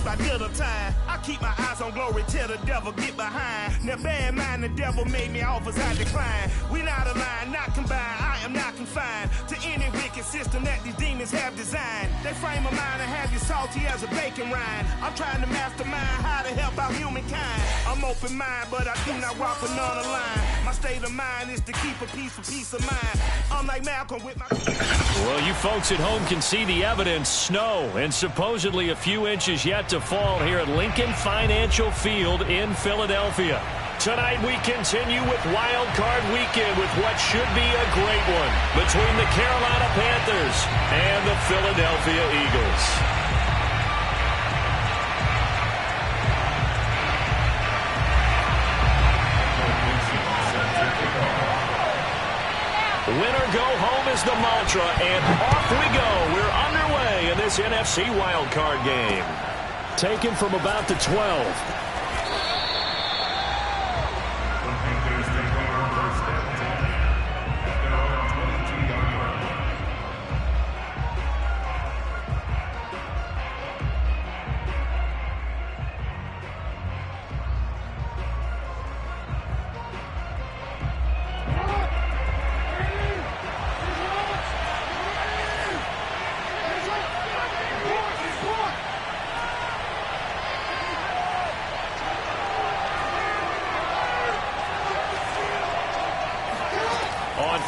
by dinner time. I keep my eyes on glory till the devil get behind. Now bear in mind the devil made me offers I decline. We not aligned, not combined, I am not confined to any wicked system that these demons have designed. They frame a mind and have you salty as a bacon rind. I'm trying to mastermind how to help out humankind. I'm open mind, but I do not walk another line. My state of mind is to keep a peace for peace of mind. I'm like Malcolm with my... Well, you folks at home can see the evidence. Snow and supposedly a few inches yet to fall here at Lincoln Financial Field in Philadelphia. Tonight we continue with Wild Card Weekend with what should be a great one between the Carolina Panthers and the Philadelphia Eagles. Winner go home is the mantra, and off we go. We're underway in this NFC wildcard game. Taken from about the 12.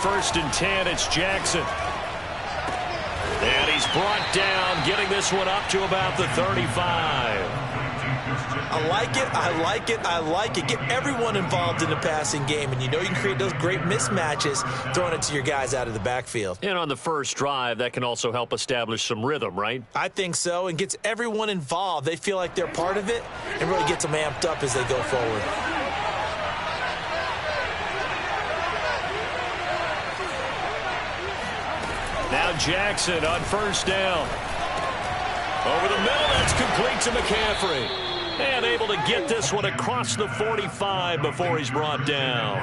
First and 10, it's Jackson. And he's brought down, getting this one up to about the 35. I like it, I like it, I like it. Get everyone involved in the passing game, and you know you can create those great mismatches throwing it to your guys out of the backfield. And on the first drive, that can also help establish some rhythm, right? I think so, and gets everyone involved. They feel like they're part of it, and really gets them amped up as they go forward. Now Jackson on first down. Over the middle, that's complete to McCaffrey. And able to get this one across the 45 before he's brought down.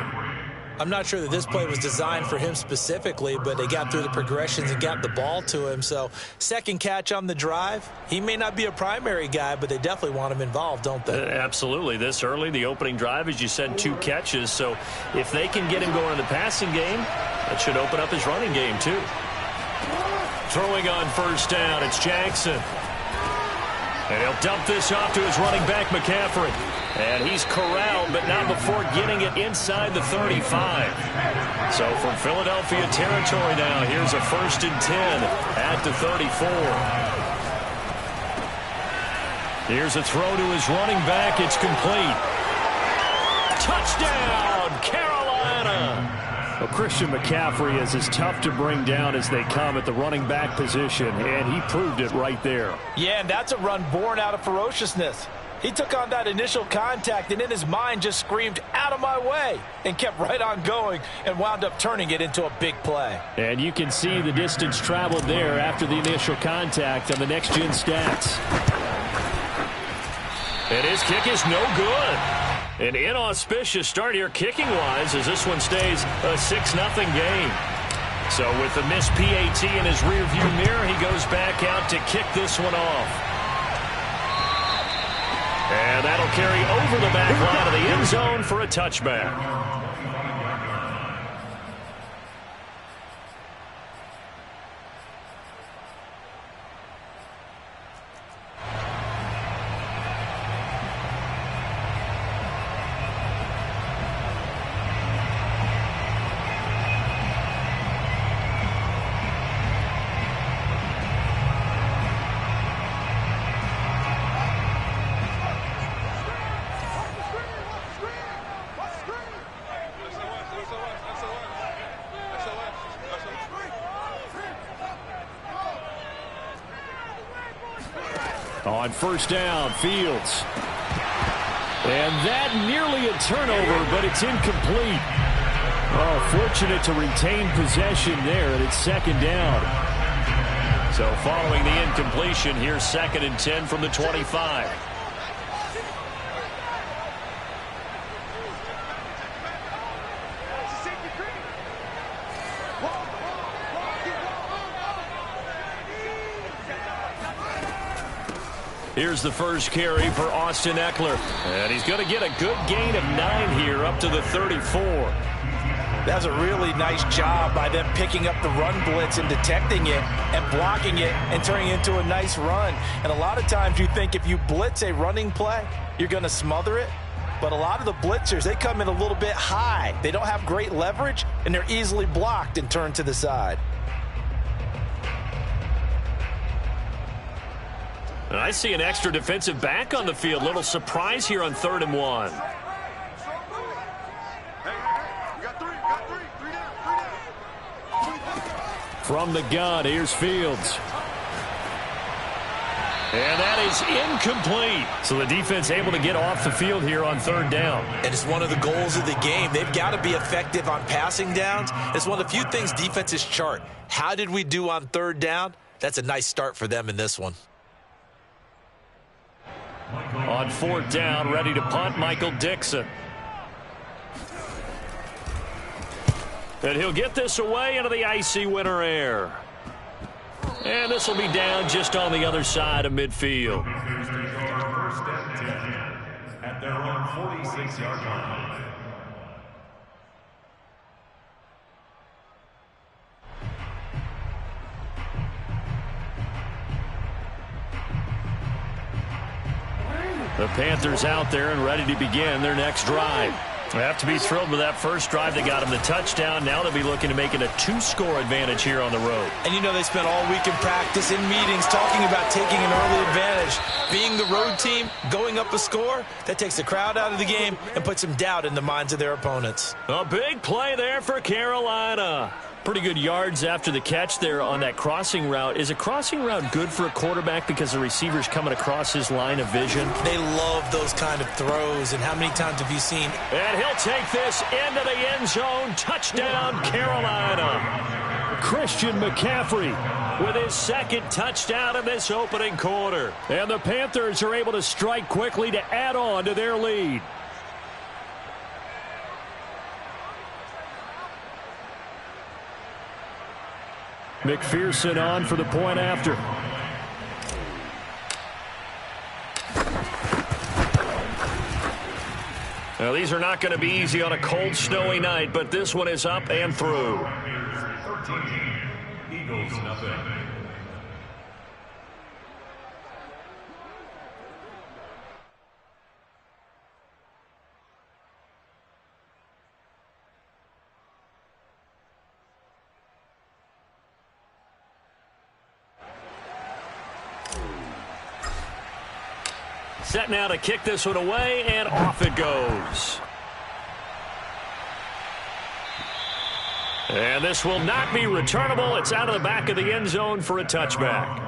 I'm not sure that this play was designed for him specifically, but they got through the progressions and got the ball to him. So second catch on the drive. He may not be a primary guy, but they definitely want him involved, don't they? Absolutely. This early, the opening drive, as you said, 2 catches. So if they can get him going in the passing game, that should open up his running game too. Throwing on first down, it's Jackson. And he'll dump this off to his running back, McCaffrey. And he's corralled, but not before getting it inside the 35. So from Philadelphia territory now, here's a first and 10 at the 34. Here's a throw to his running back. It's complete. Touchdown, Carolina! Well, Christian McCaffrey is as tough to bring down as they come at the running back position, and he proved it right there. Yeah, and that's a run born out of ferociousness. He took on that initial contact and in his mind just screamed, "Out of my way," and kept right on going and wound up turning it into a big play. And you can see the distance traveled there after the initial contact on the next-gen stats. And his kick is no good. An inauspicious start here kicking-wise as this one stays a 6-0 game. So with the missed PAT in his rearview mirror, he goes back out to kick this one off. And that'll carry over the back line of the end zone for a touchback. On first down, Fields. And that nearly a turnover, but it's incomplete. Oh, fortunate to retain possession there, and it's second down. So following the incompletion, here's 2nd and 10 from the 25. Here's the first carry for Austin Eckler. And he's going to get a good gain of 9 here up to the 34. That's a really nice job by them picking up the run blitz and detecting it and blocking it and turning it into a nice run. And a lot of times you think if you blitz a running play, you're going to smother it. But a lot of the blitzers, they come in a little bit high. They don't have great leverage, and they're easily blocked and turned to the side. And I see an extra defensive back on the field. Little surprise here on 3rd and 1. From the gun, here's Fields. And that is incomplete. So the defense able to get off the field here on 3rd down. And it's one of the goals of the game. They've got to be effective on passing downs. It's one of the few things defenses chart. How did we do on 3rd down? That's a nice start for them in this one. On 4th down, ready to punt, Michael Dixon. And he'll get this away into the icy winter air. And this will be down just on the other side of midfield. At their own 46-yard line. The Panthers out there and ready to begin their next drive. They have to be thrilled with that first drive. They got them the touchdown. Now they'll be looking to make it a 2-score advantage here on the road. And you know they spent all week in practice, in meetings, talking about taking an early advantage. Being the road team, going up a score, that takes the crowd out of the game and puts some doubt in the minds of their opponents. A big play there for Carolina. Pretty good yards after the catch there on that crossing route. Is a crossing route good for a quarterback because the receiver's coming across his line of vision? They love those kind of throws, and how many times have you seen? And he'll take this into the end zone. Touchdown, Carolina. Christian McCaffrey with his 2nd touchdown in this opening quarter. And the Panthers are able to strike quickly to add on to their lead. McPherson on for the point after. Now, these are not going to be easy on a cold, snowy night, but this one is up and through. 13, Eagles nothing. Set now to kick this one away, and off it goes. And this will not be returnable. It's out of the back of the end zone for a touchback.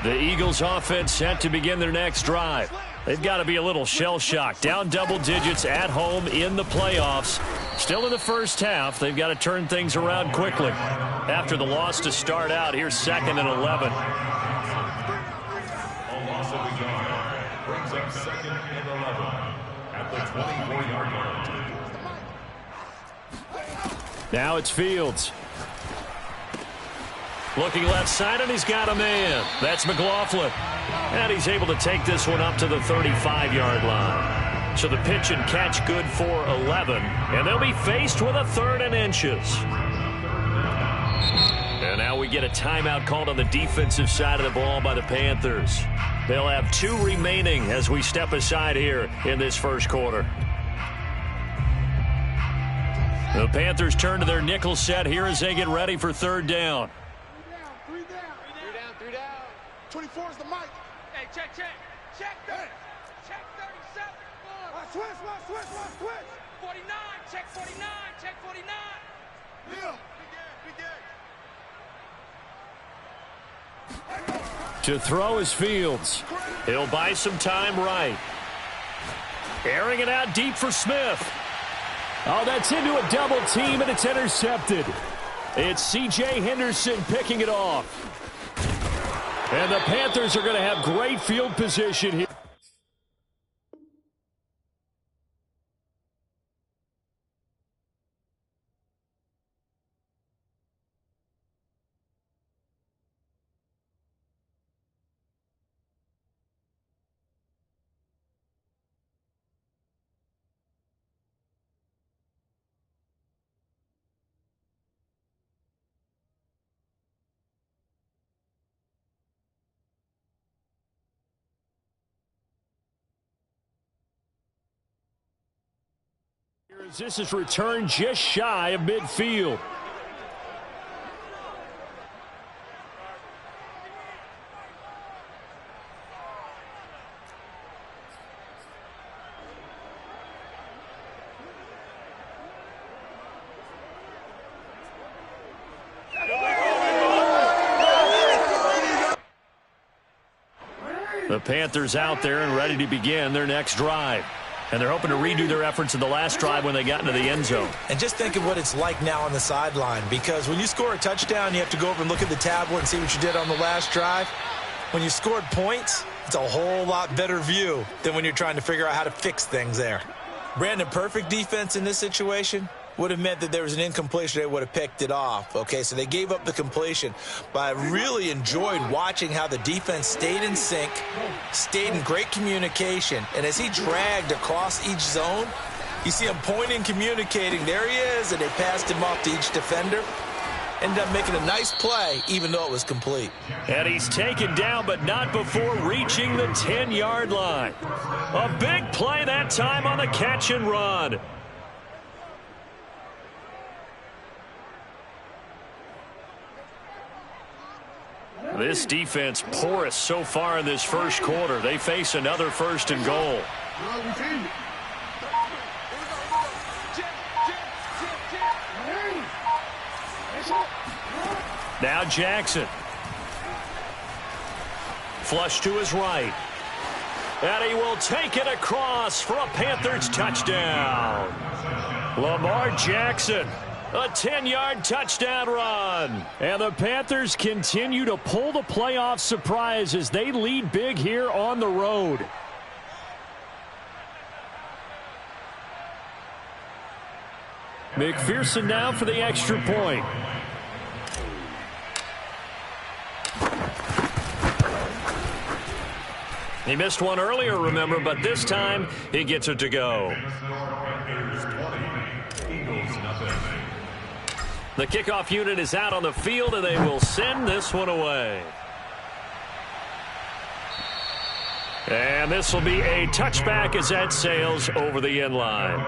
The Eagles offense set to begin their next drive. They've got to be a little shell-shocked. Down double digits at home in the playoffs. Still in the first half. They've got to turn things around quickly. After the loss to start out, here's 2nd and 11. A loss of a yard brings up 2nd and 11 at the 24-yard line. Now it's Fields. Looking left side, and he's got a man. That's McLaughlin. And he's able to take this one up to the 35-yard line. So the pitch and catch good for 11. And they'll be faced with a 3rd and inches. And now we get a timeout called on the defensive side of the ball by the Panthers. They'll have 2 remaining as we step aside here in this first quarter. The Panthers turn to their nickel set here as they get ready for 3rd down. 24 is the mic. Hey, check. Check 30. Check 37. Switch. 49. Check 49. Check 49. Yeah. To throw is Fields. He'll buy some time right. Airing it out deep for Smith. Oh, that's into a double team, and it's intercepted. It's C.J. Henderson picking it off. And the Panthers are going to have great field position here. This is returned just shy of midfield. The Panthers out there and ready to begin their next drive. And they're hoping to redo their efforts in the last drive when they got into the end zone. And just think of what it's like now on the sideline, because when you score a touchdown, you have to go over and look at the tablet and see what you did on the last drive. When you scored points, it's a whole lot better view than when you're trying to figure out how to fix things there. Brandon, perfect defense in this situation would have meant that there was an incompletion. They would have picked it off. Okay, so they gave up the completion. But I really enjoyed watching how the defense stayed in sync, stayed in great communication. And as he dragged across each zone, you see him pointing, communicating. There he is, and they passed him off to each defender. Ended up making a nice play, even though it was complete. And he's taken down, but not before reaching the 10-yard line. A big play that time on the catch and run. This defense porous so far in this first quarter. They face another 1st and goal. Now Jackson. Flush to his right. And he will take it across for a Panthers touchdown. Lamar Jackson. A 10-yard touchdown run. And the Panthers continue to pull the playoff surprise as they lead big here on the road. McPherson now for the extra point. He missed one earlier, remember, but this time he gets it to go. The kickoff unit is out on the field, and they will send this one away. And this will be a touchback as that sails over the end line.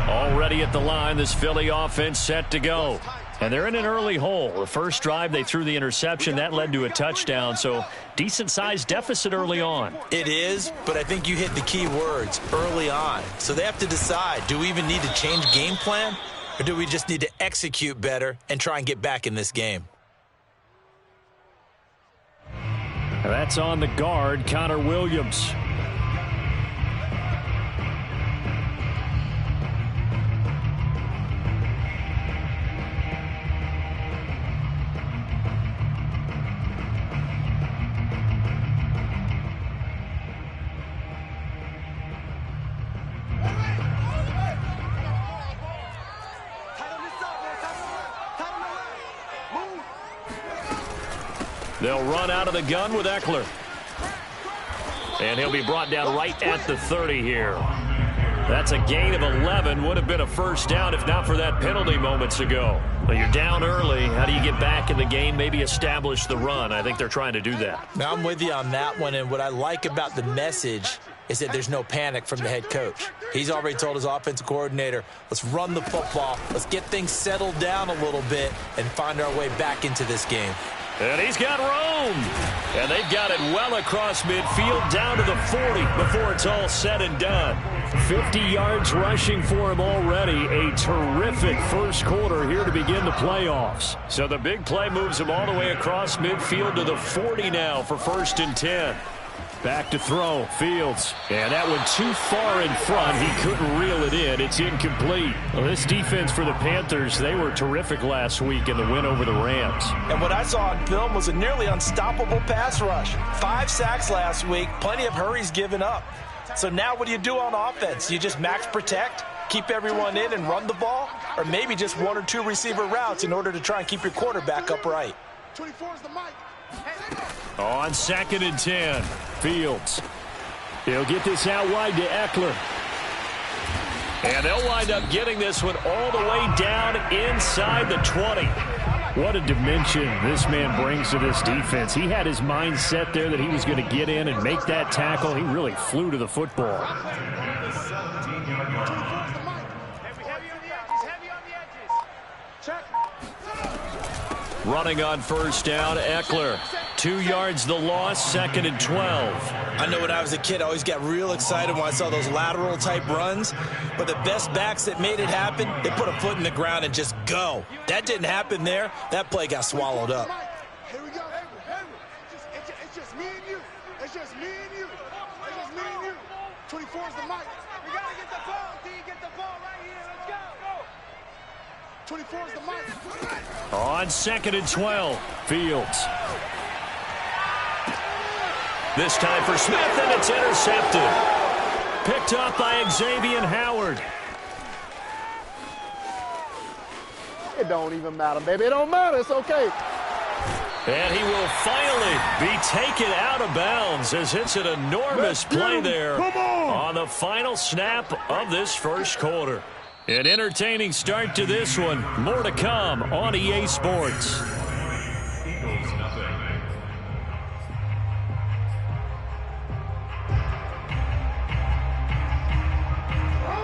Already at the line, this Philly offense set to go. And they're in an early hole. The first drive, they threw the interception. That led to a touchdown, so decent-sized deficit early on. It is, but I think you hit the key words, early on. So they have to decide, do we even need to change game plan? Or do we just need to execute better and try and get back in this game? That's on the guard, Connor Williams. They'll run out of the gun with Eckler. And he'll be brought down right at the 30 here. That's a gain of 11. Would have been a first down if not for that penalty moments ago. But you're down early. How do you get back in the game? Maybe establish the run. I think they're trying to do that. Now, I'm with you on that one. And what I like about the message is that there's no panic from the head coach. He's already told his offensive coordinator, let's run the football. Let's get things settled down a little bit and find our way back into this game. And he's got room. And they've got it well across midfield down to the 40 before it's all said and done. 50 yards rushing for him already. A terrific first quarter here to begin the playoffs. So the big play moves him all the way across midfield to the 40 now for 1st and 10. Back to throw, Fields. And that one too far in front. He couldn't reel it in. It's incomplete. Well, this defense for the Panthers, they were terrific last week in the win over the Rams. And what I saw on film was a nearly unstoppable pass rush. 5 sacks last week, plenty of hurries given up. So now what do you do on offense? You just max protect, keep everyone in and run the ball? Or maybe just 1 or 2 receiver routes in order to try and keep your quarterback upright? 24 is the mic. On 2nd and 10, Fields. He'll get this out wide to Eckler. And they'll wind up getting this one all the way down inside the 20. What a dimension this man brings to this defense. He had his mind set there that he was going to get in and make that tackle. He really flew to the football. 24 is the mic. Running on first down, Eckler. 2 yards the loss, 2nd and 12. I know when I was a kid, I always got real excited when I saw those lateral type runs. But the best backs that made it happen, they put a foot in the ground and just go. That didn't happen there. That play got swallowed up. Here we go. It's just me and you. It's just me and you. It's just me and you. 24 is the mic. We got to get the ball, D. Get the ball right here. Let's go. 24 is the mic. On 2nd and 12, Fields. This time for Smith, and it's intercepted. Picked up by Xavier Howard. It don't even matter, baby. It don't matter. It's okay. And he will finally be taken out of bounds as it's an enormous play there on the final snap of this first quarter. An entertaining start to this one. More to come on EA Sports.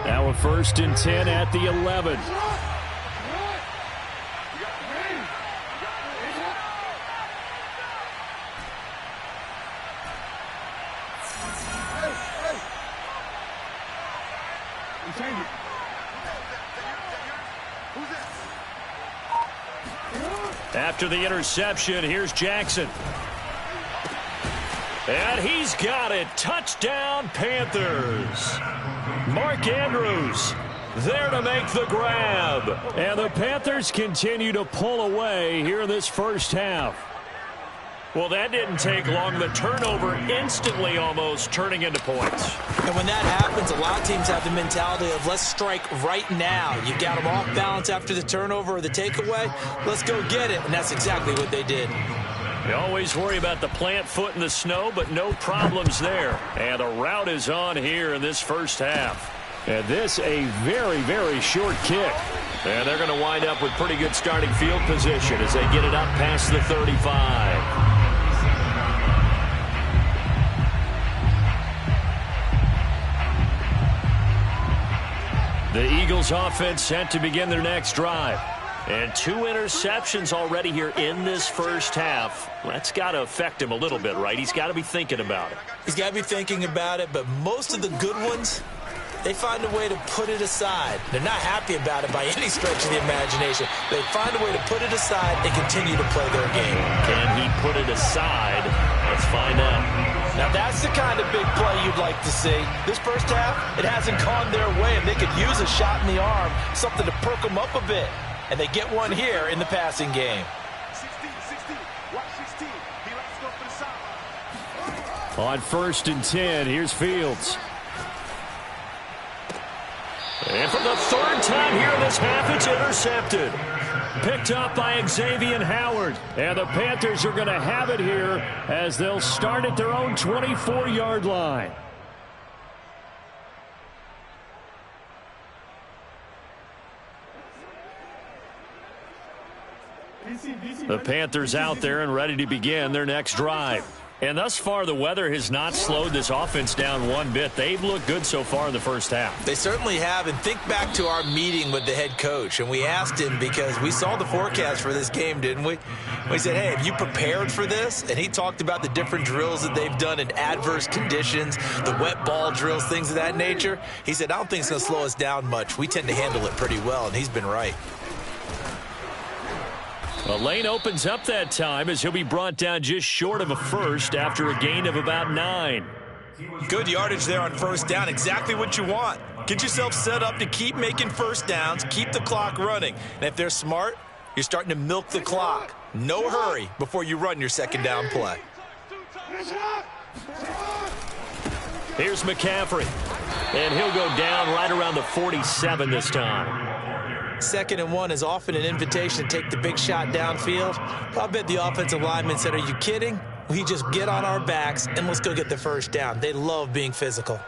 Now a 1st and 10 at the 11. After the interception, here's Jackson. And he's got it. Touchdown, Panthers. Mark Andrews there to make the grab. And the Panthers continue to pull away here in this first half. Well, that didn't take long. The turnover instantly almost turning into points. And when that happens, a lot of teams have the mentality of let's strike right now. You got them off balance after the turnover or the takeaway. Let's go get it. And that's exactly what they did. You always worry about the plant foot in the snow, but no problems there. And the route is on here in this first half. And this a very, very short kick. And they're going to wind up with pretty good starting field position as they get it up past the 35. The Eagles offense set to begin their next drive. And 2 interceptions already here in this first half. That's got to affect him a little bit, right? He's got to be thinking about it. He's got to be thinking about it, but most of the good ones, they find a way to put it aside. They're not happy about it by any stretch of the imagination. They find a way to put it aside and continue to play their game. Can he put it aside? Let's find out. Now that's the kind of big play you'd like to see. This first half, it hasn't gone their way, and they could use a shot in the arm, something to perk them up a bit. And they get one here in the passing game. 16. Watch 16. He likes to go for the side. On 1st and 10, here's Fields. And for the 3rd time here in this half, it's intercepted. Picked up by Xavier Howard. And the Panthers are going to have it here as they'll start at their own 24-yard line. The Panthers out there and ready to begin their next drive. And thus far, the weather has not slowed this offense down one bit. They've looked good so far in the first half. They certainly have. And think back to our meeting with the head coach. And we asked him because we saw the forecast for this game, didn't we? We said, hey, have you prepared for this? And he talked about the different drills that they've done in adverse conditions, the wet ball drills, things of that nature. He said, I don't think it's going to slow us down much. We tend to handle it pretty well, and he's been right. The lane opens up that time as he'll be brought down just short of a first after a gain of about 9. Good yardage there on first down. Exactly what you want. Get yourself set up to keep making first downs, keep the clock running. And if they're smart, you're starting to milk the clock. No hurry before you run your second down play. Here's McCaffrey. And he'll go down right around the 47 this time. 2nd and 1 is often an invitation to take the big shot downfield. I bet the offensive lineman said, are you kidding? We just get on our backs and let's go get the first down. They love being physical.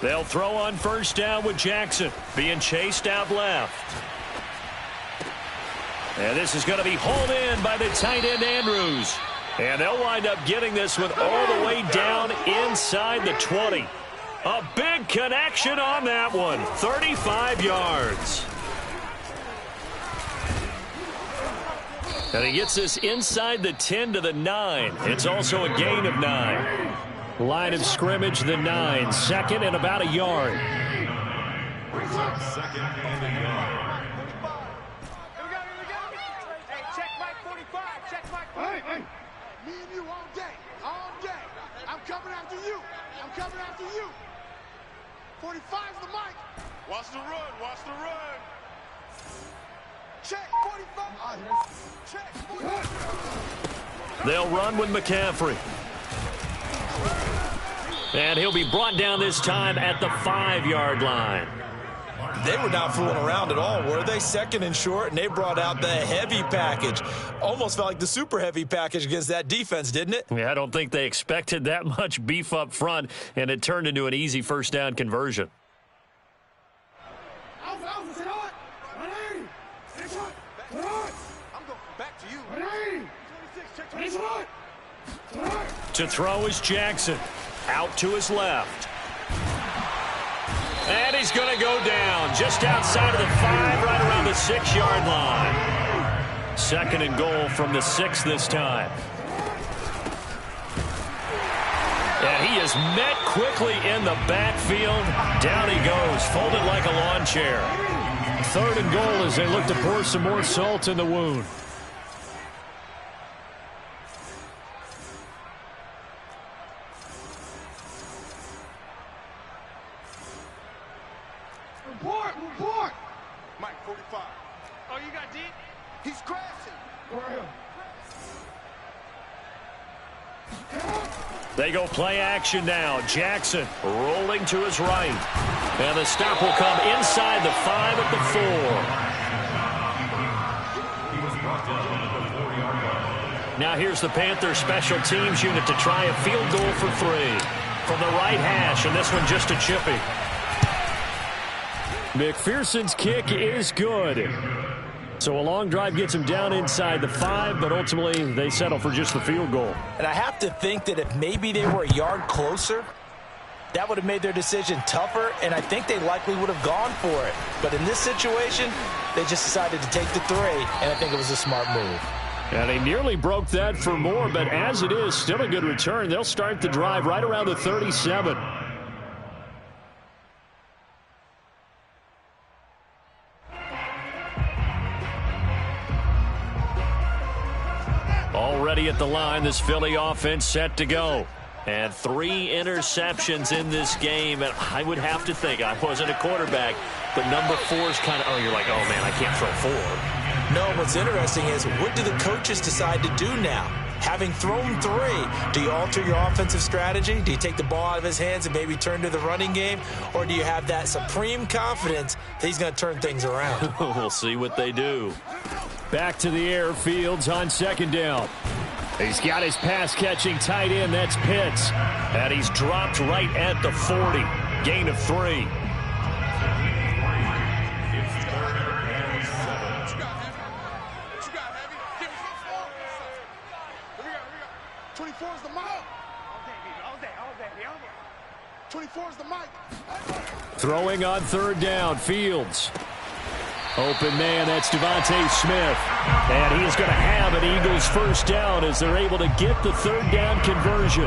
They'll throw on first down with Jackson being chased out left. And this is going to be hauled in by the tight end Andrews. And they'll wind up getting this one all the way down inside the 20. A big connection on that one. 35 yards. And he gets this inside the 10 to the 9. It's also a gain of 9. Line of scrimmage, the 9. Second and about a yard. Second and a yard. Here we go. Hey, check Mike 45. Check Mike 45. Hey. Me and you all day. All day. I'm coming after you. I'm coming after you. 45's the mic. Watch the run. Watch the run. Check 45. Check 45. They'll run with McCaffrey. And he'll be brought down this time at the 5-yard line. They were not fooling around at all, were they? Second and short, and they brought out the heavy package. Almost felt like the super heavy package against that defense, didn't it? Yeah, I don't think they expected that much beef up front, and it turned into an easy first down conversion. I'm going back to you. 26, check To throw is Jackson. Out to his left. And he's going to go down just outside of the 5, right around the 6-yard line. Second and goal from the 6 this time. And he is met quickly in the backfield. Down he goes, folded like a lawn chair. Third and goal as they look to pour some more salt in the wound. Report! Mike 45. Oh, you got deep? He's crashing. They go play action now. Jackson rolling to his right. And the stop will come inside the 5 at the 4. Now here's the Panthers special teams unit to try a field goal for 3. From the right hash, and this one just a chippy. McPherson's kick is good. So a long drive gets him down inside the 5, but ultimately they settle for just the field goal. And I have to think that if maybe they were a yard closer, that would have made their decision tougher, and I think they likely would have gone for it. But in this situation, they just decided to take the 3, and I think it was a smart move. And he nearly broke that for more, but as it is, still a good return. They'll start the drive right around the 37. Already at the line, this Philly offense set to go. And 3 interceptions in this game. And I would have to think, I wasn't a quarterback, but number 4 is kind of, you're like, oh, man, I can't throw 4. No, what's interesting is what do the coaches decide to do now? Having thrown 3, do you alter your offensive strategy? Do you take the ball out of his hands and maybe turn to the running game? Or do you have that supreme confidence that he's going to turn things around? We'll see what they do. Back to the air, Fields on second down. He's got his pass-catching tight end. That's Pitts. And he's dropped right at the 40. Gain of 3. Throwing on third down, Fields. Open man, that's Devontae Smith. And he's going to have an Eagles first down as they're able to get the third down conversion.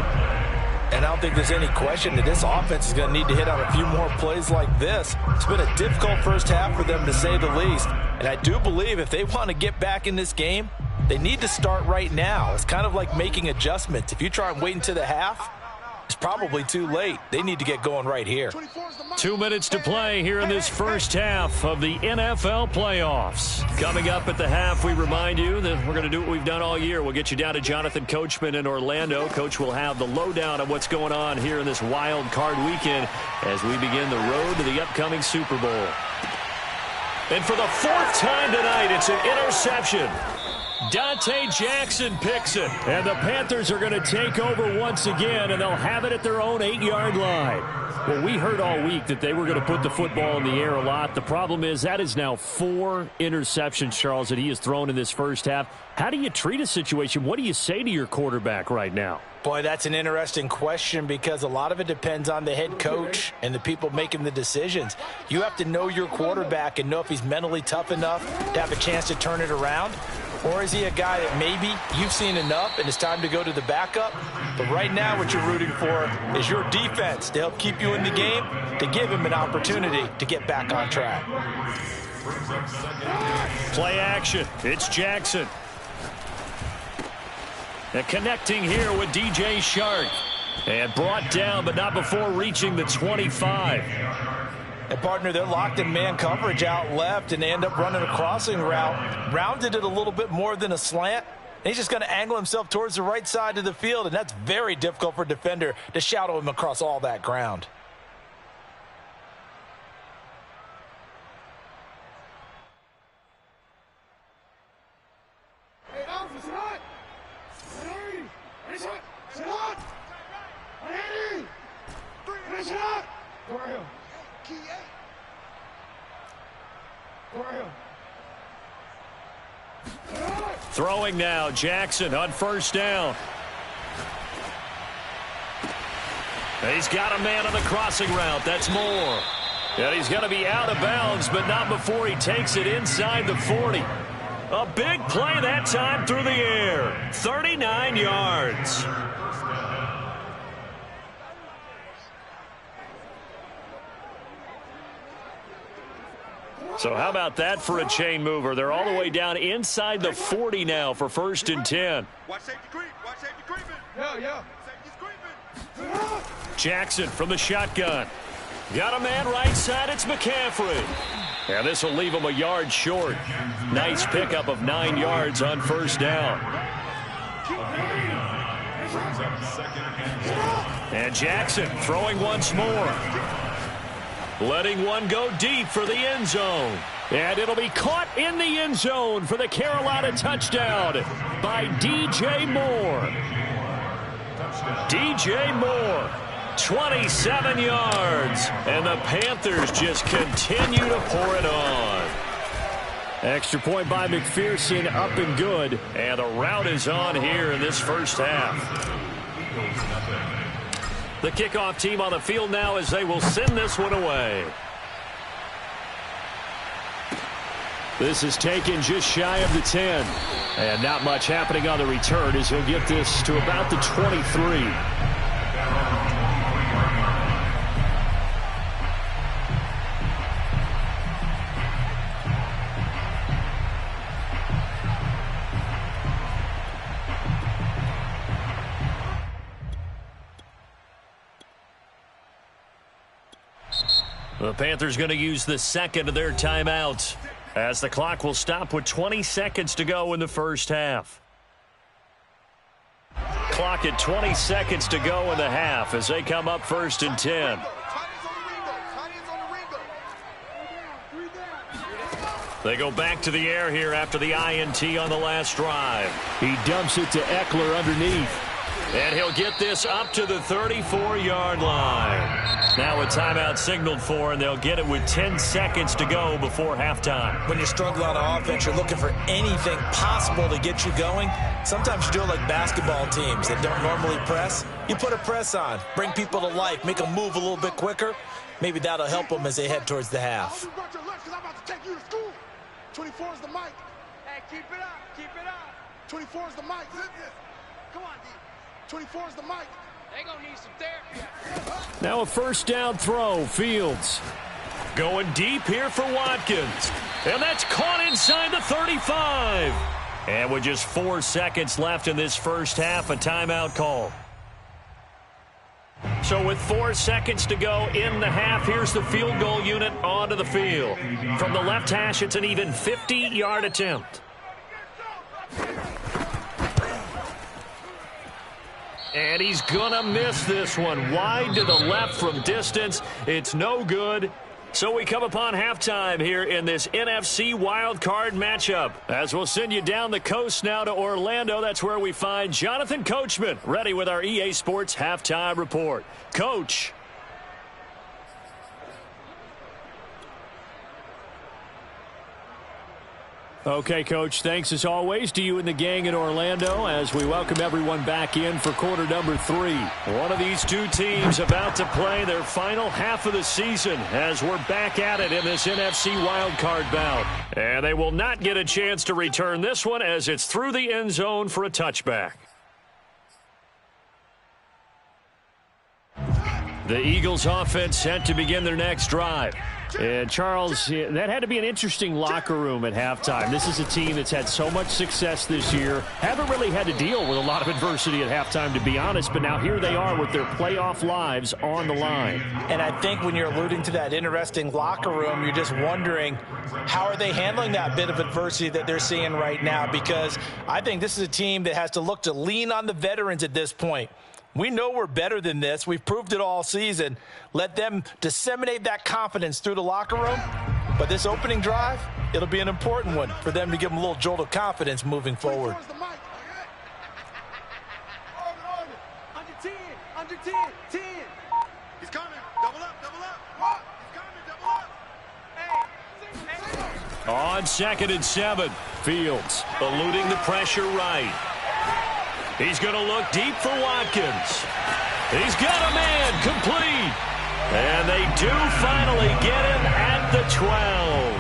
And I don't think there's any question that this offense is going to need to hit on a few more plays like this. It's been a difficult first half for them, to say the least. And I do believe if they want to get back in this game, they need to start right now. It's kind of like making adjustments. If you try and wait until the half, it's probably too late. They need to get going right here. 2 minutes to play here in this first half of the NFL playoffs. Coming up at the half, we remind you that we're going to do what we've done all year. We'll get you down to Jonathan Coachman in Orlando. Coach will have the lowdown on what's going on here in this wild card weekend as we begin the road to the upcoming Super Bowl. And for the 4th time tonight, it's an interception. Dante Jackson picks it. And the Panthers are going to take over once again, and they'll have it at their own 8-yard line. Well, we heard all week that they were going to put the football in the air a lot. The problem is that is now 4 interceptions, Charles, that he has thrown in this first half. How do you treat a situation? What do you say to your quarterback right now? Boy, that's an interesting question because a lot of it depends on the head coach and the people making the decisions. You have to know your quarterback and know if he's mentally tough enough to have a chance to turn it around. Or is he a guy that maybe you've seen enough and it's time to go to the backup? But right now what you're rooting for is your defense to help keep you in the game, to give him an opportunity to get back on track. Play action. It's Jackson. And connecting here with DJ Shark. And brought down, but not before reaching the 25. And, partner, they're locked in man coverage out left, and they end up running a crossing route. Rounded it a little bit more than a slant. And he's just going to angle himself towards the right side of the field, and that's very difficult for a defender to shadow him across all that ground. Throwing now, Jackson on first down. He's got a man on the crossing route. That's Moore. And he's going to be out of bounds, but not before he takes it inside the 40. A big play that time through the air. 39 yards. So how about that for a chain mover? They're all the way down inside the 40 now for 1st and 10. Watch safety creep. Watch safety creeping. Yeah. Safety's creeping. Jackson from the shotgun. Got a man right side. It's McCaffrey. And this will leave him a yard short. Nice pickup of 9 yards on first down. And Jackson throwing once more. Letting one go deep for the end zone. And it'll be caught in the end zone for the Carolina touchdown by DJ Moore. DJ Moore, 27 yards. And the Panthers just continue to pour it on. Extra point by McPherson, up and good. And the route is on here in this first half. The kickoff team on the field now as they will send this one away. This is taken just shy of the 10. And not much happening on the return as he'll get this to about the 23. The Panthers going to use the second of their timeouts as the clock will stop with 20 seconds to go in the first half. Clock at 20 seconds to go in the half as they come up 1st and 10. They go back to the air here after the INT on the last drive. He dumps it to Eckler underneath. And he'll get this up to the 34-yard line. Now a timeout signaled for, and they'll get it with 10 seconds to go before halftime. When you struggle on offense, you're looking for anything possible to get you going. Sometimes you do it like basketball teams that don't normally press. You put a press on, bring people to life, make them move a little bit quicker. Maybe that'll help them as they head towards the half. 24 is the mic. Hey, keep it up. Keep it up. 24 is the mic. Come on, D. 24 is the mic. They gonna need some therapy. Now a first down throw. Fields going deep here for Watkins. And that's caught inside the 35. And with just 4 seconds left in this first half, a timeout call. So with 4 seconds to go in the half, here's the field goal unit onto the field. From the left hash, it's an even 50-yard attempt. And he's going to miss this one. Wide to the left from distance. It's no good. So we come upon halftime here in this NFC wildcard matchup. As we'll send you down the coast now to Orlando, that's where we find Jonathan Coachman, ready with our EA Sports halftime report. Coach. Okay, Coach, thanks as always to you and the gang in Orlando as we welcome everyone back in for quarter number 3. One of these two teams about to play their final half of the season as we're back at it in this NFC wildcard bout. And they will not get a chance to return this one as it's through the end zone for a touchback. The Eagles offense set to begin their next drive. And, Charles, that had to be an interesting locker room at halftime. This is a team that's had so much success this year. Haven't really had to deal with a lot of adversity at halftime, to be honest. But now here they are with their playoff lives on the line. And I think when you're alluding to that interesting locker room, you're just wondering how are they handling that bit of adversity that they're seeing right now? Because I think this is a team that has to look to lean on the veterans at this point. We know we're better than this. We've proved it all season. Let them disseminate that confidence through the locker room. But this opening drive, it'll be an important one for them to give them a little jolt of confidence moving forward. Under 10, under 10, 10. He's coming. Double up, double up. He's coming, double up. Hey. On 2nd and 7, Fields eluding the pressure right. He's going to look deep for Watkins. He's got a man complete. And they do finally get him at the 12.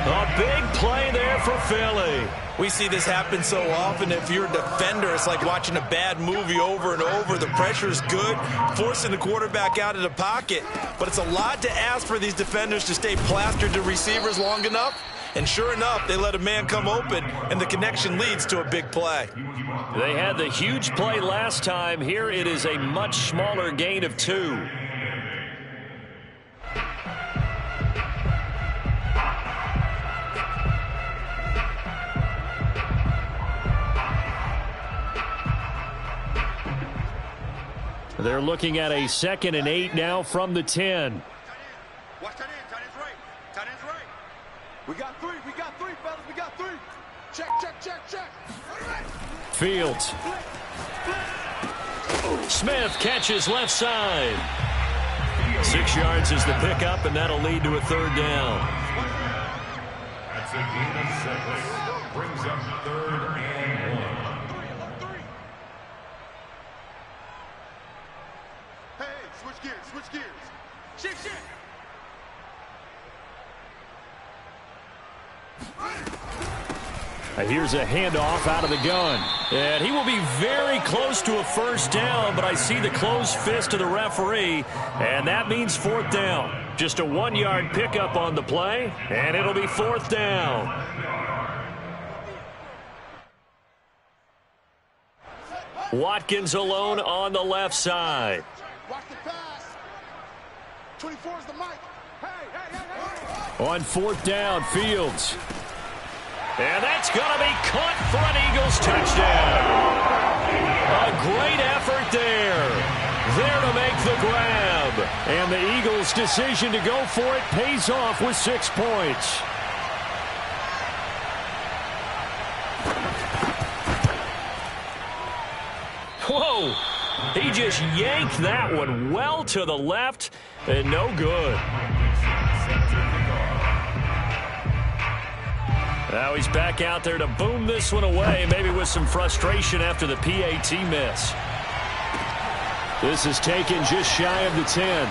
A big play there for Philly. We see this happen so often. If you're a defender, it's like watching a bad movie over and over. The pressure is good, forcing the quarterback out of the pocket. But it's a lot to ask for these defenders to stay plastered to receivers long enough. And sure enough, they let a man come open, and the connection leads to a big play. They had the huge play last time. Here it is a much smaller gain of 2. They're looking at a 2nd and 8 now from the 10. Watch tight end, tight end's right. Tight end's right. We got 3, fellas, we got 3. Check, check, check, check. Fields. Smith catches left side. 6 yards is the pickup, and that'll lead to a 3rd down. That's a gain of 6. Brings up 3rd and 1. Hey, switch gears, switch gears. Shift, shift. Here's a handoff out of the gun. And he will be very close to a 1st down, but I see the closed fist of the referee, and that means 4th down. Just a 1-yard pickup on the play, and it'll be 4th down. Watkins alone on the left side. Watch the pass. 24 is the mic. Hey, hey, hey, hey. On 4th down, Fields. And that's going to be caught for an Eagles touchdown. A great effort there. There to make the grab. And the Eagles' decision to go for it pays off with 6 points. Whoa. He just yanked that one well to the left and no good. Now he's back out there to boom this one away, maybe with some frustration after the PAT miss. This is taken just shy of the 10.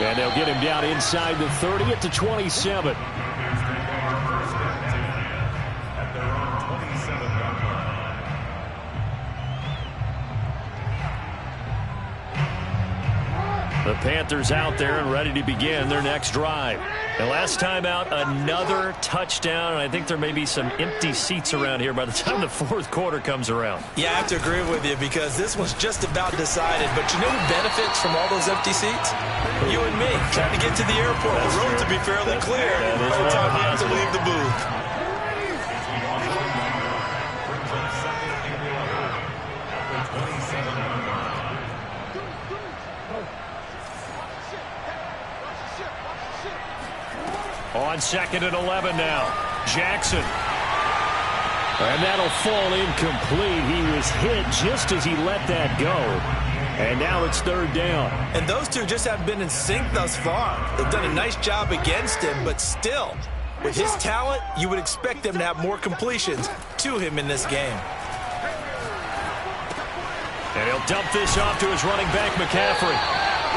And they'll get him down inside the 30 at the 27. The Panthers out there and ready to begin their next drive. And last time out, another touchdown, and I think there may be some empty seats around here by the time the 4th quarter comes around. Yeah, I have to agree with you because this one's just about decided. But you know who benefits from all those empty seats? You and me, trying to get to the airport. The roads will be fairly clear by the time we have to leave the booth. On 2nd and 11 now. Jackson. And that'll fall incomplete. He was hit just as he let that go. And now it's 3rd down. And those two just haven't been in sync thus far. They've done a nice job against him, but still, with his talent, you would expect them to have more completions to him in this game. And he'll dump this off to his running back, McCaffrey.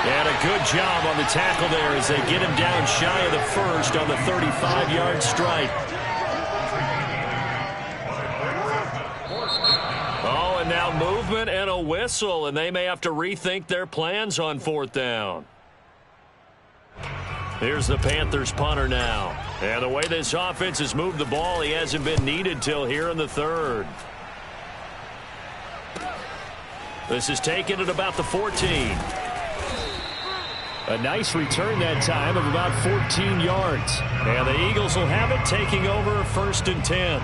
And a good job on the tackle there as they get him down shy of the first on the 35-yard strike. Oh, and now movement and a whistle, and they may have to rethink their plans on 4th down. Here's the Panthers punter now. And the way this offense has moved the ball, he hasn't been needed till here in the 3rd. This is taken at about the 14. A nice return that time of about 14 yards. And the Eagles will have it, taking over 1st and 10.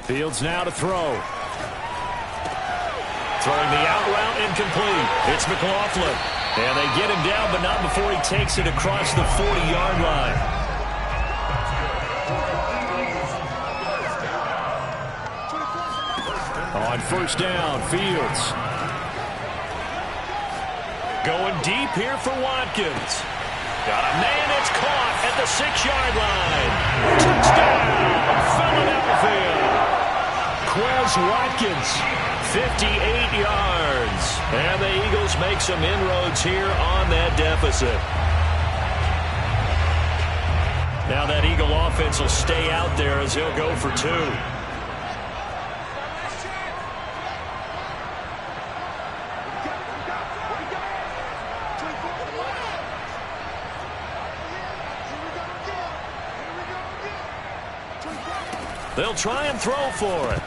Fields now to throw. Throwing the out route incomplete. It's McLaughlin. And they get him down, but not before he takes it across the 40-yard line. On 1st down, Fields. Going deep here for Watkins. Got a man, it's caught at the 6-yard line. Touchdown, Philadelphia. Quez Watkins, 58 yards. And the Eagles make some inroads here on that deficit. Now that Eagle offense will stay out there as he'll go for 2. They'll try and throw for it.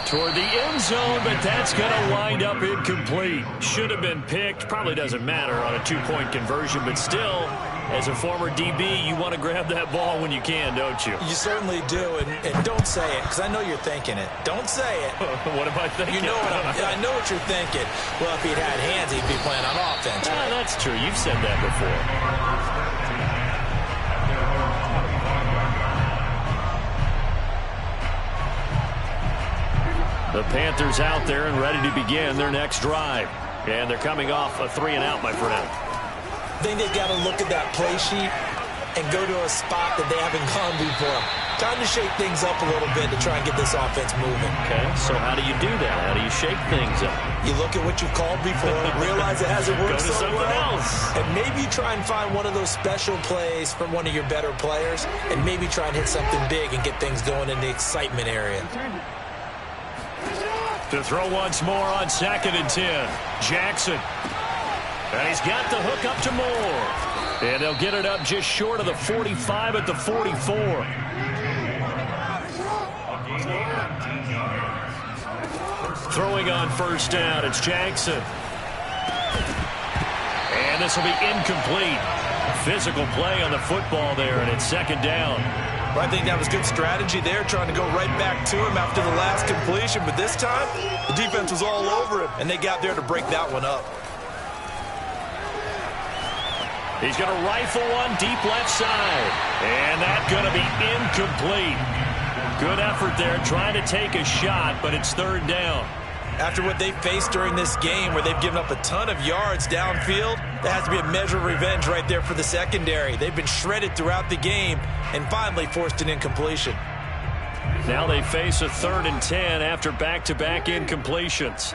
Toward the end zone, but that's going to wind up incomplete. Should have been picked. Probably doesn't matter on a 2-point conversion, but still, as a former DB, you want to grab that ball when you can, don't you? You certainly do, and don't say it, because I know you're thinking it. Don't say it. What am I thinking? You know I know what you're thinking. Well, if he'd had hands, he'd be playing on offense. Right? That's true. You've said that before. The Panthers out there and ready to begin their next drive. And they're coming off a 3-and-out, my friend. I think they've got to look at that play sheet and go to a spot that they haven't gone before. Time to shake things up a little bit to try and get this offense moving. Okay, so how do you do that? How do you shake things up? You look at what you've called before, realize it hasn't worked so well, else. And maybe try and find one of those special plays from one of your better players, and maybe try and hit something big and get things going in the excitement area. To throw once more on 2nd and 10. Jackson. And he's got the hook up to Moore. And they'll get it up just short of the 45 at the 44. Throwing on 1st down, it's Jackson. And this will be incomplete. Physical play on the football there, and it's 2nd down. Well, I think that was good strategy there, trying to go right back to him after the last completion. But this time, the defense was all over him, and they got there to break that one up. He's going to rifle one deep left side. And that's going to be incomplete. Good effort there, trying to take a shot, but it's 3rd down. After what they faced during this game where they've given up a ton of yards downfield, there has to be a measure of revenge right there for the secondary. They've been shredded throughout the game and finally forced an incompletion. Now they face a 3rd and 10 after back-to-back incompletions.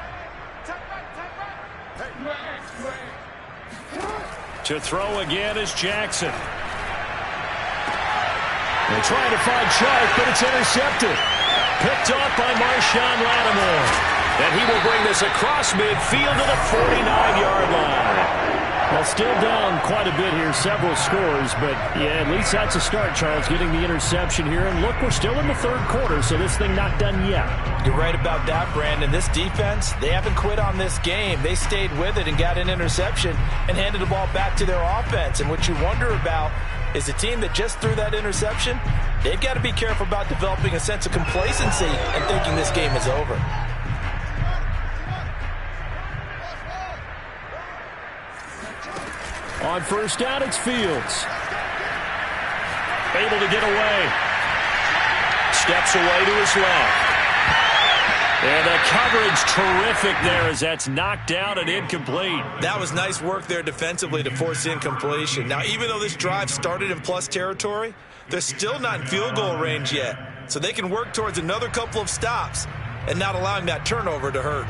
To throw again is Jackson. They're trying to find Chark, but it's intercepted. Picked off by Marshawn Lattimore. And he will bring this across midfield to the 49-yard line. Well, still down quite a bit here, several scores, but yeah, at least that's a start, Charles, getting the interception here. And look, we're still in the third quarter, so this thing not done yet. You're right about that, Brandon. This defense, they haven't quit on this game. They stayed with it and got an interception and handed the ball back to their offense. And what you wonder about is the team that just threw that interception, they've got to be careful about developing a sense of complacency and thinking this game is over. On first down, it's Fields. Able to get away. Steps away to his left. And the coverage terrific there as that's knocked down and incomplete. That was nice work there defensively to force incompletion. Now, even though this drive started in plus territory, they're still not in field goal range yet. So they can work towards another couple of stops and not allowing that turnover to hurt.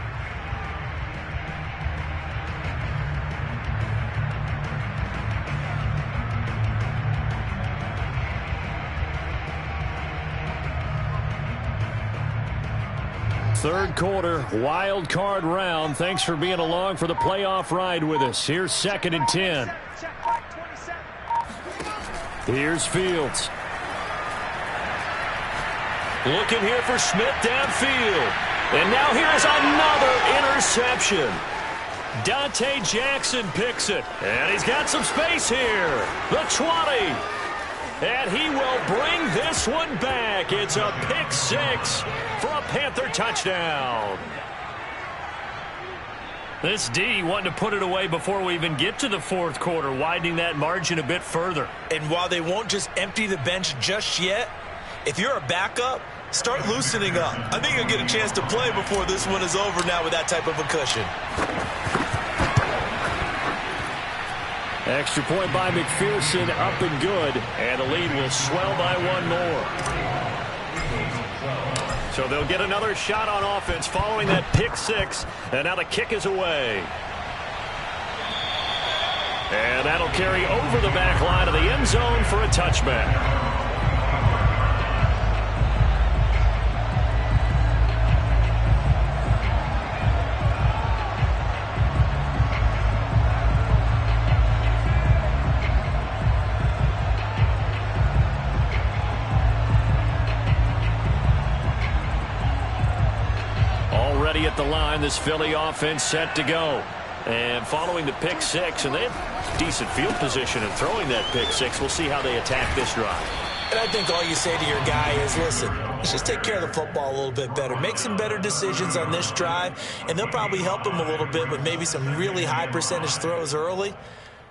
Third quarter, wild card round. Thanks for being along for the playoff ride with us. Here's 2nd and 10. Here's Fields. Looking here for Smith downfield. And now here's another interception. Dante Jackson picks it. And he's got some space here. The 20. And he will bring this one back. It's a pick six for a Panther touchdown. This D wanting to put it away before we even get to the fourth quarter, widening that margin a bit further. And while they won't just empty the bench just yet, if you're a backup, start loosening up. I think you'll get a chance to play before this one is over now with that type of a cushion. Extra point by McPherson, up and good. And the lead will swell by one more. So they'll get another shot on offense following that pick six. And now the kick is away. And that'll carry over the back line of the end zone for a touchback. At the line, this Philly offense set to go. And following the pick six, and they have decent field position in throwing that pick six. We'll see how they attack this drive. And I think all you say to your guy is, listen, let's just take care of the football a little bit better. Make some better decisions on this drive, and they'll probably help him a little bit with maybe some really high percentage throws early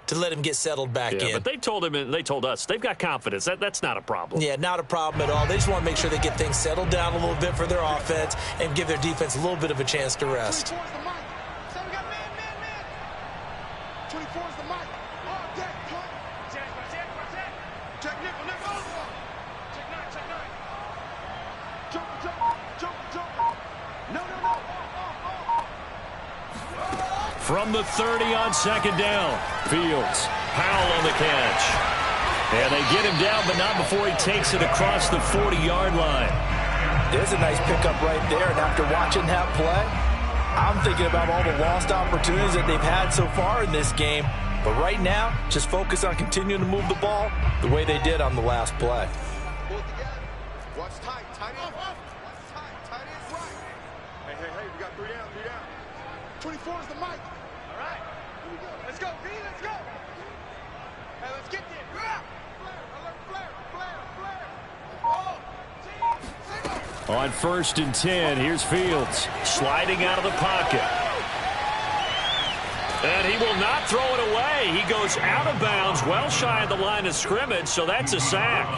to let him get settled back in. But they told him and they told us they've got confidence. That's not a problem. Yeah, not a problem at all. They just want to make sure they get things settled down a little bit for their offense and give their defense a little bit of a chance to rest. 24 is the mic. All day. Check nickel. Check nine. Joker. No. From the 30 on second down. Fields. Powell on the catch. And they get him down, but not before he takes it across the 40-yard line. There's a nice pickup right there. And after watching that play, I'm thinking about all the lost opportunities that they've had so far in this game. But right now, just focus on continuing to move the ball the way they did on the last play. Pull it together. Watch tight. Tight end. Tight end right. Hey, we got 3 down. 24 is the mic. All right. Here we go. Let's go, B. Let's go. Hey, let's get there. Flare. Oh, team. On 1st and 10, here's Fields. Sliding out of the pocket. And he will not throw it away. He goes out of bounds, well shy of the line of scrimmage, so that's a sack.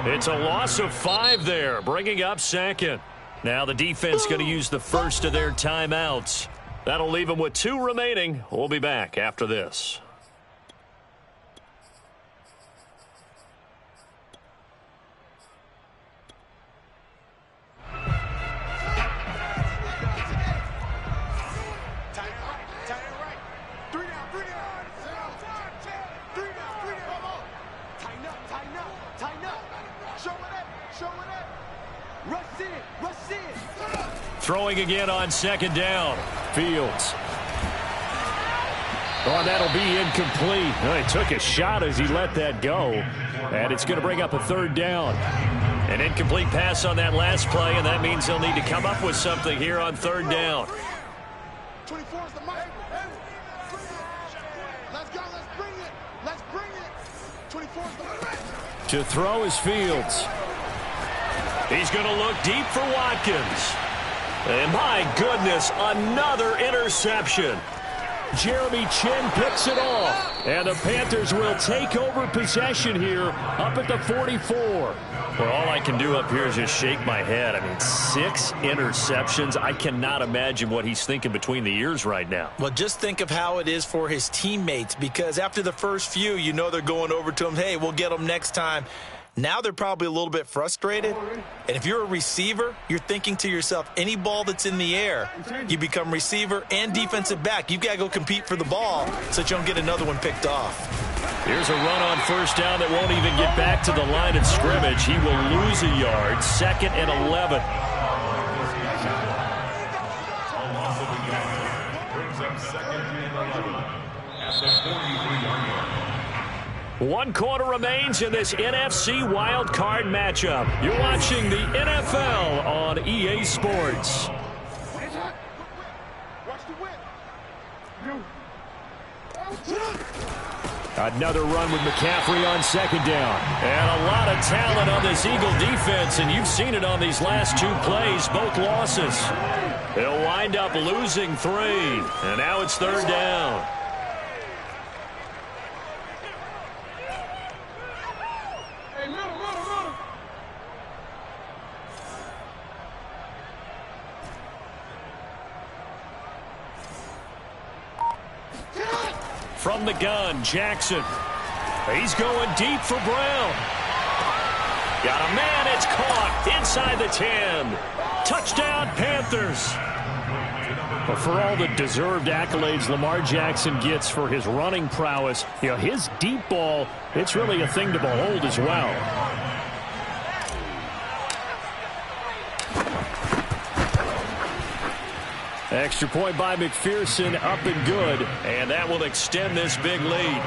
It's a loss of 5 there, bringing up 2nd. Now the defense going to use the first of their timeouts. That'll leave them with 2 remaining. We'll be back after this. Throwing again on 2nd down. Fields. Oh, and that'll be incomplete. Well, he took a shot as he let that go. And it's going to bring up a third down. An incomplete pass on that last play, and that means they'll need to come up with something here on third down. 24 is the mic. Let's go. Let's bring it. Let's bring it. 24 is the mic. To throw is Fields. He's going to look deep for Watkins. And my goodness, another interception. Jeremy Chin picks it off. And the Panthers will take over possession here up at the 44. Well, all I can do up here is just shake my head. I mean, 6 interceptions. I cannot imagine what he's thinking between the ears right now. Well, just think of how it is for his teammates, because after the first few, you know they're going over to him, hey, we'll get them next time. Now they're probably a little bit frustrated. And if you're a receiver, you're thinking to yourself, any ball that's in the air, you become receiver and defensive back. You've got to go compete for the ball so that you don't get another one picked off. Here's a run on first down that won't even get back to the line of scrimmage. He will lose a yard. 2nd and 11. Brings up 2nd and 11 at the 43-yard line. 1 quarter remains in this NFC Wild Card matchup. You're watching the NFL on EA Sports. Another run with McCaffrey on 2nd down. And a lot of talent on this Eagle defense, and you've seen it on these last 2 plays, both losses. They'll wind up losing 3, and now it's 3rd down. From the gun, Jackson. He's going deep for Brown. Got a man, it's caught inside the 10. Touchdown, Panthers. But for all the deserved accolades Lamar Jackson gets for his running prowess, you know, his deep ball, it's really a thing to behold as well. Extra point by McPherson, up and good. And that will extend this big lead.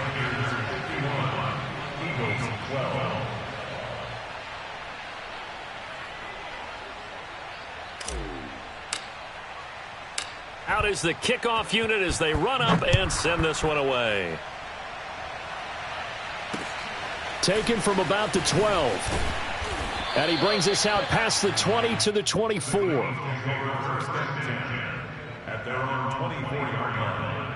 Out is the kickoff unit as they run up and send this one away. Taken from about the 12. And he brings us out past the 20 to the 24. At their own 24-yard line.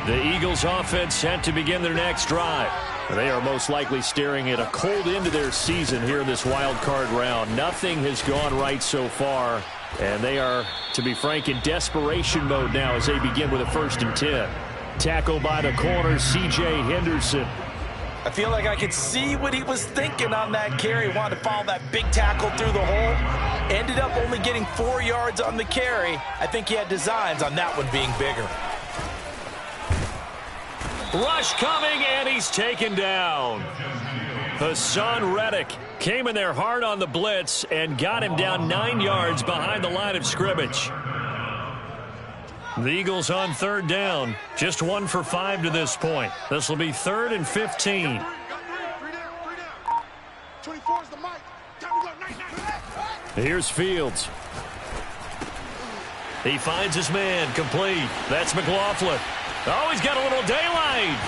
The Eagles offense set to begin their next drive. They are most likely staring at a cold end to their season here in this wild card round. Nothing has gone right so far, and they are, to be frank, in desperation mode now as they begin with a 1st and 10. Tackle by the corner, C.J. Henderson. I feel like I could see what he was thinking on that carry. Wanted to follow that big tackle through the hole. Ended up only getting 4 yards on the carry. I think he had designs on that one being bigger. Rush coming, and he's taken down. Hassan Reddick came in there hard on the blitz and got him down 9 yards behind the line of scrimmage. The Eagles on 3rd down, just 1 for 5 to this point. This will be 3rd and 15. 24 is the mic. Time to go. Night. Here's Fields. He finds his man, complete. That's McLaughlin. Oh, he's got a little daylight.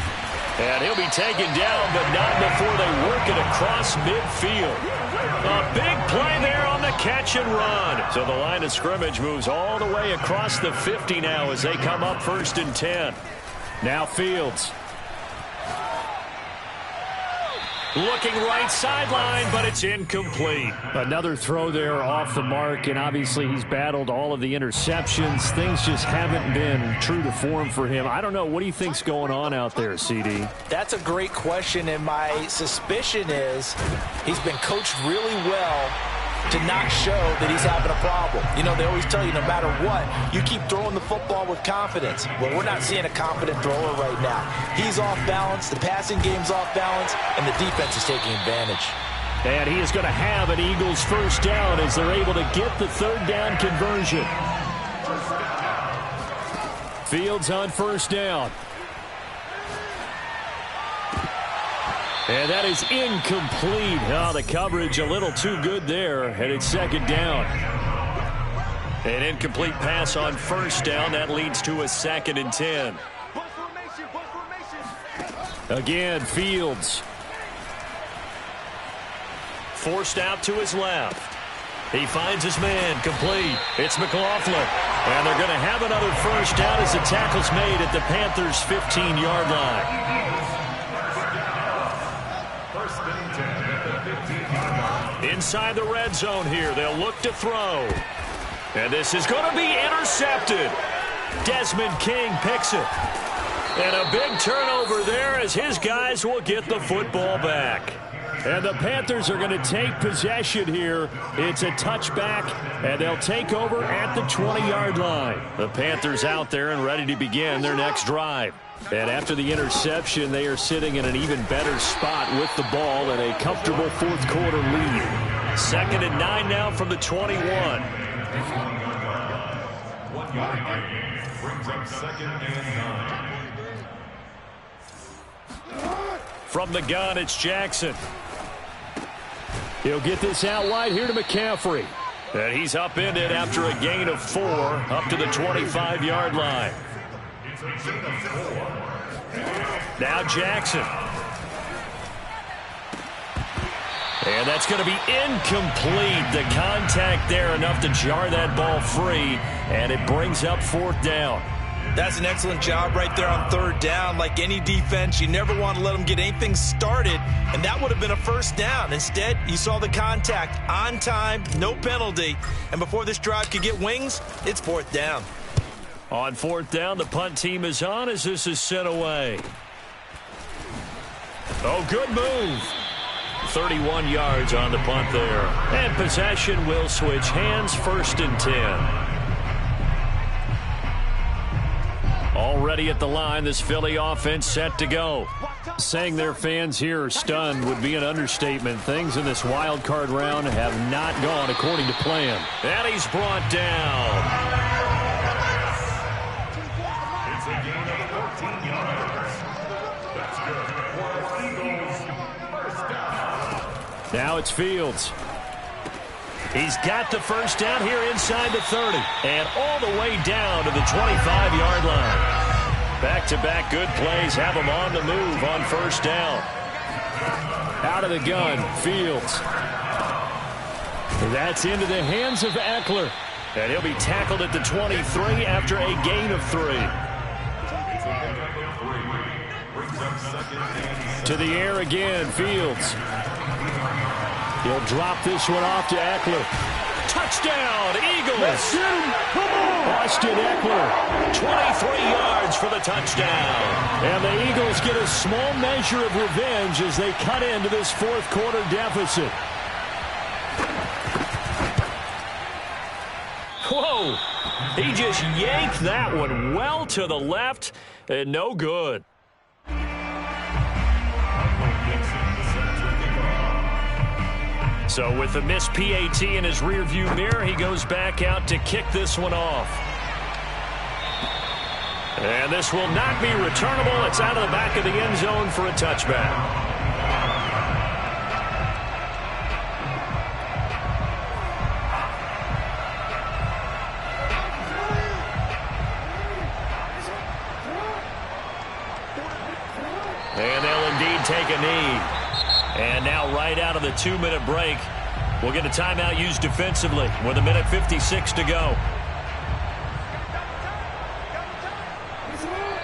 And he'll be taken down, but not before they work it across midfield. A big play there on the catch and run. So the line of scrimmage moves all the way across the 50 now as they come up 1st and 10. Now Fields. Looking right sideline, but it's incomplete. Another throw there off the mark, and obviously he's battled all of the interceptions. Things just haven't been true to form for him. I don't know. What do you think's going on out there, CD? That's a great question, and my suspicion is he's been coached really well to not show that he's having a problem. You know, they always tell you no matter what, you keep throwing the football with confidence. Well, we're not seeing a confident thrower right now. He's off balance, the passing game's off balance, and the defense is taking advantage. And he is going to have an Eagles 1st down as they're able to get the 3rd down conversion. Fields on first down. And that is incomplete. Oh, the coverage a little too good there, and it's second down. An incomplete pass on first down. That leads to a 2nd and 10. Again, Fields. Forced out to his left. He finds his man, complete. It's McLaughlin. And they're going to have another first down as the tackle's made at the Panthers' 15-yard line. Inside the red zone here. They'll look to throw. And this is going to be intercepted. Desmond King picks it. And a big turnover there as his guys will get the football back. And the Panthers are going to take possession here. It's a touchback, and they'll take over at the 20-yard line. The Panthers out there and ready to begin their next drive. And after the interception, they are sitting in an even better spot with the ball and a comfortable fourth-quarter lead. 2nd and 9 now from the 21. 1 yard brings up 2nd and 9. From the gun, it's Jackson. He'll get this out wide here to McCaffrey. And he's upended after a gain of 4 up to the 25-yard line. Now Jackson. And that's going to be incomplete. The contact there enough to jar that ball free, and it brings up 4th down. That's an excellent job right there on 3rd down. Like any defense, you never want to let them get anything started, and that would have been a first down. Instead, you saw the contact on time, no penalty, and before this drive could get wings, it's 4th down. On 4th down, the punt team is on as this is sent away. Oh, good move. 31 yards on the punt there. And possession will switch hands, 1st and 10. Already at the line, this Philly offense set to go. Saying their fans here are stunned would be an understatement. Things in this wild card round have not gone according to plan. And he's brought down. It's a gain of 14 yards. That's good for Eagles. First down. Now it's Fields. He's got the first down here inside the 30. And all the way down to the 25-yard line. Back-to-back good plays have him on the move on first down. Out of the gun, Fields. That's into the hands of Eckler. And he'll be tackled at the 23 after a gain of 3. To the air again, Fields. He'll drop this one off to Eckler. Touchdown, Eagles! Austin Eckler, 23 yards for the touchdown. And the Eagles get a small measure of revenge as they cut into this 4th quarter deficit. Whoa! He just yanked that one well to the left, and no good. So with the missed PAT in his rearview mirror, he goes back out to kick this one off. And this will not be returnable. It's out of the back of the end zone for a touchback. And they'll indeed take a knee. And now right out of the 2-minute break, we'll get a timeout used defensively with 1:56 to go.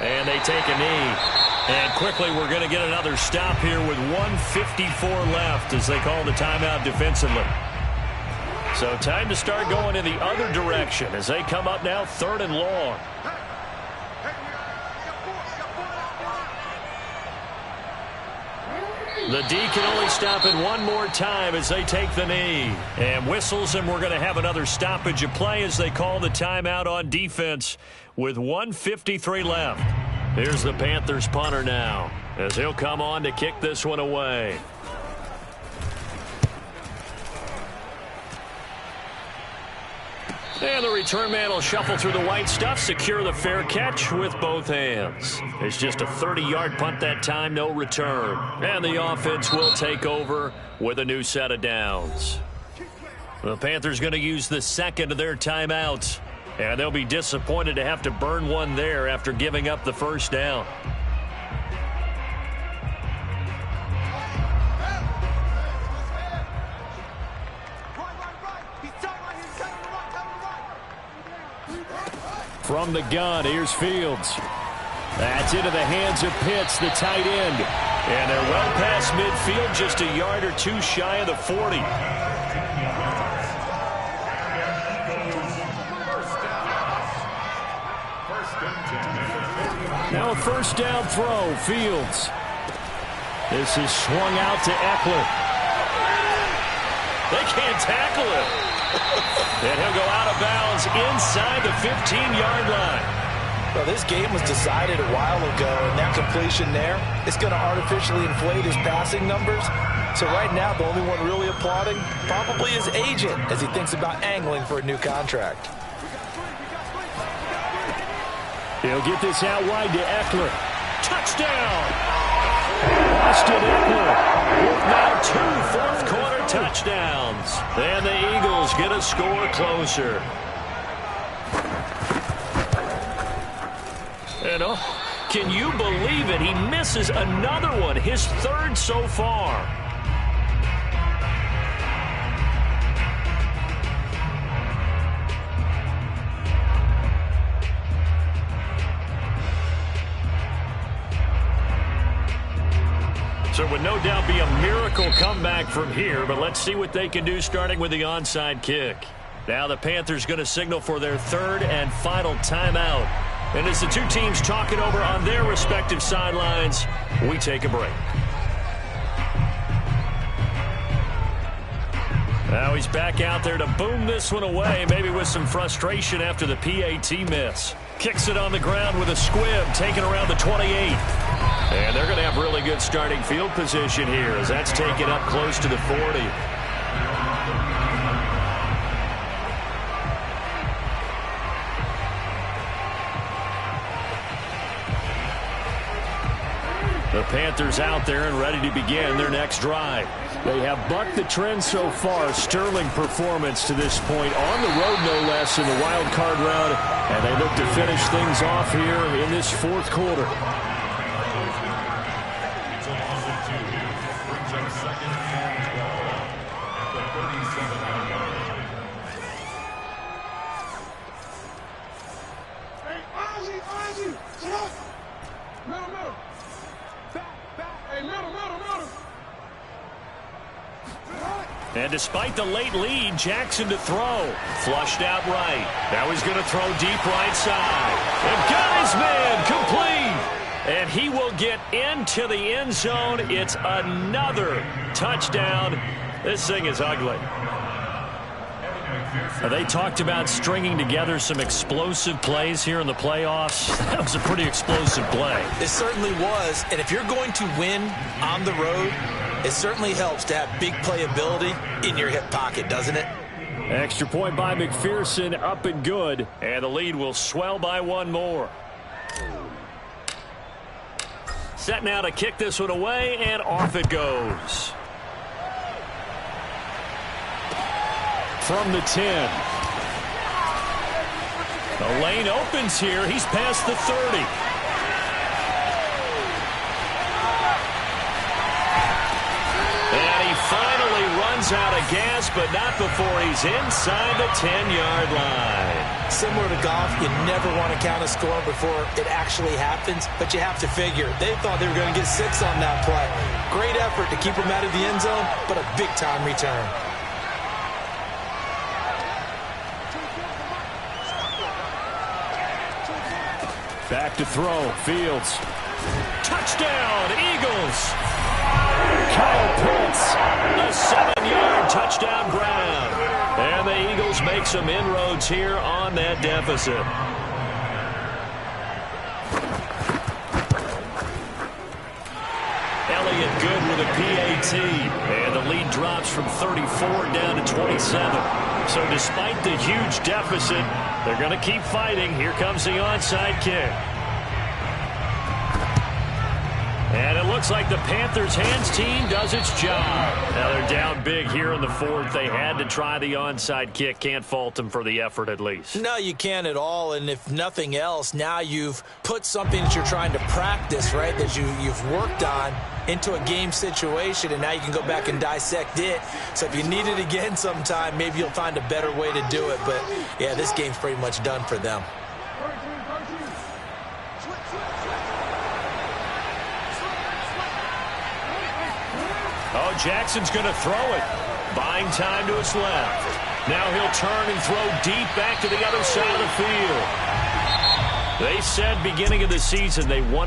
And they take a knee. And quickly we're going to get another stop here with 1:54 left as they call the timeout defensively. So time to start going in the other direction as they come up now 3rd and long. The D can only stop it one more time as they take the knee. And whistles, and we're going to have another stoppage of play as they call the timeout on defense with 1:53 left. Here's the Panthers punter now as he'll come on to kick this one away. And the return man will shuffle through the white stuff, secure the fair catch with both hands. It's just a 30-yard punt that time, no return. And the offense will take over with a new set of downs. The Panthers going to use the second of their timeouts. And they'll be disappointed to have to burn one there after giving up the first down. From the gun, here's Fields. That's into the hands of Pitts, the tight end. And they're well past midfield, just a yard or two shy of the 40. Now a first down throw, Fields. This is swung out to Eckler. They can't tackle him. And he'll go out of bounds inside the 15-yard line. Well, this game was decided a while ago, and that completion there is going to artificially inflate his passing numbers. So right now, the only one really applauding probably his agent as he thinks about angling for a new contract. He'll get this out wide to Eckler. Touchdown! Austin Eckler with now 2 fourth-quarter touchdowns. And the Eagles get a score closer. And can you believe it? He misses another one, his third so far. So it would no doubt be a miracle comeback from here, but let's see what they can do starting with the onside kick. Now the Panthers going to signal for their third and final timeout. And as the two teams talk it over on their respective sidelines, we take a break. Now he's back out there to boom this one away, maybe with some frustration after the PAT miss. Kicks it on the ground with a squib, taken around the 28. And they're going to have really good starting field position here as that's taken up close to the 40. The Panthers out there and ready to begin their next drive. They have bucked the trend so far. Sterling performance to this point on the road, no less, in the wild card round. And they look to finish things off here in this fourth quarter. And despite the late lead, Jackson to throw. Flushed out right. Now he's going to throw deep right side. And got his man complete. And he will get into the end zone. It's another touchdown. This thing is ugly. They talked about stringing together some explosive plays here in the playoffs. That was a pretty explosive play. It certainly was. And if you're going to win on the road, it certainly helps to have big playability in your hip pocket, doesn't it? Extra point by McPherson, up and good. And the lead will swell by one more. Set now to kick this one away, and off it goes. From the 10. The lane opens here. He's past the 30. And he finally runs out of gas, but not before he's inside the 10-yard line. Similar to golf, you never want to count a score before it actually happens, but you have to figure they thought they were going to get 6 on that play. Great effort to keep him out of the end zone, but a big-time return. Back to throw. Fields. Touchdown, Eagles. Kyle Pitts. A 7-yard touchdown grab. And the Eagles make some inroads here on that deficit. Elliott good with a PAT. And the lead drops from 34 down to 27. So despite the huge deficit, they're going to keep fighting. Here comes the onside kick. And it looks like the Panthers' hands team does its job. Now they're down big here in the fourth. They had to try the onside kick. Can't fault them for the effort at least. No, you can't at all. And if nothing else, now you've put something that you're trying to practice, right, that you've worked on into a game situation, and now you can go back and dissect it. So if you need it again sometime, maybe you'll find a better way to do it. But, yeah, this game's pretty much done for them. Oh, Jackson's going to throw it. Buying time to his left. Now he'll turn and throw deep back to the other side of the field. They said beginning of the season they wanted